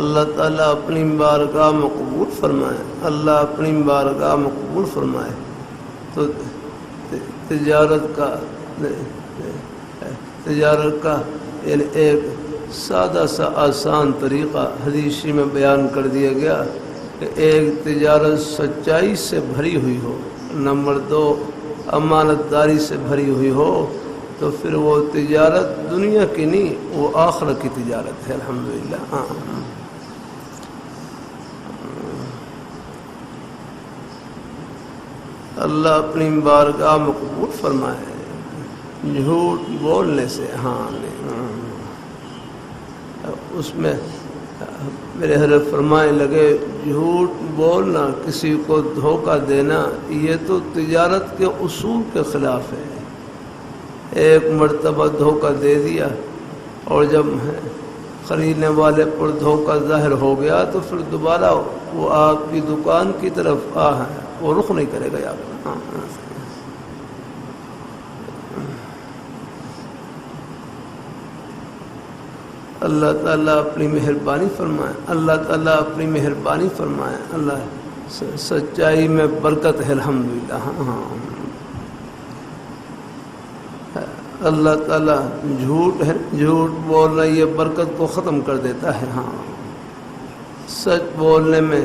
اللہ تعالیٰ اپنی بارگاہ میں قبول فرمائے، اللہ اپنی بارگاہ میں قبول فرمائے۔ تو تجارت کا یعنی ایک سادہ سا آسان طریقہ حدیثی میں بیان کر دیا گیا کہ ایک تجارت سچائی سے بھری ہوئی ہو، نمبر 2 امانت داری سے بھری ہوئی ہو، تو پھر وہ تجارت دنیا کی نہیں، وہ آخرت کی تجارت ہے۔ الحمدللہ۔ اللہ اپنی بارگاہ میں قبول فرمائے۔ جھوٹ بولنے سے اس میں میرے حضرت فرمائے لگے جھوٹ بولنا، کسی کو دھوکہ دینا، یہ تو تجارت کے اصول کے خلاف ہے۔ ایک مرتبہ دھوکہ دے دیا اور جب خریدنے والے پر دھوکہ ظاہر ہو گیا تو پھر دوبارہ وہ آپ کی دکان کی طرف وہ رخ نہیں کرے گا آپ۔ اللہ تعالیٰ اپنی مہربانی فرمائے، اللہ تعالیٰ اپنی مہربانی فرمائے۔ اللہ سچائی میں برکت ہے۔ الحمدللہ۔ اللہ تعالیٰ جھوٹ بولنا یہ برکت کو ختم کر دیتا ہے۔ سچ بولنے میں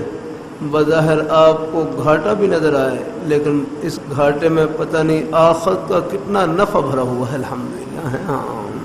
بظاہر آپ کو گھاٹا بھی نظر آئے، لیکن اس گھاٹے میں پتہ نہیں آخرت کا کتنا نفع بھرا ہوا ہے۔ الحمدللہ۔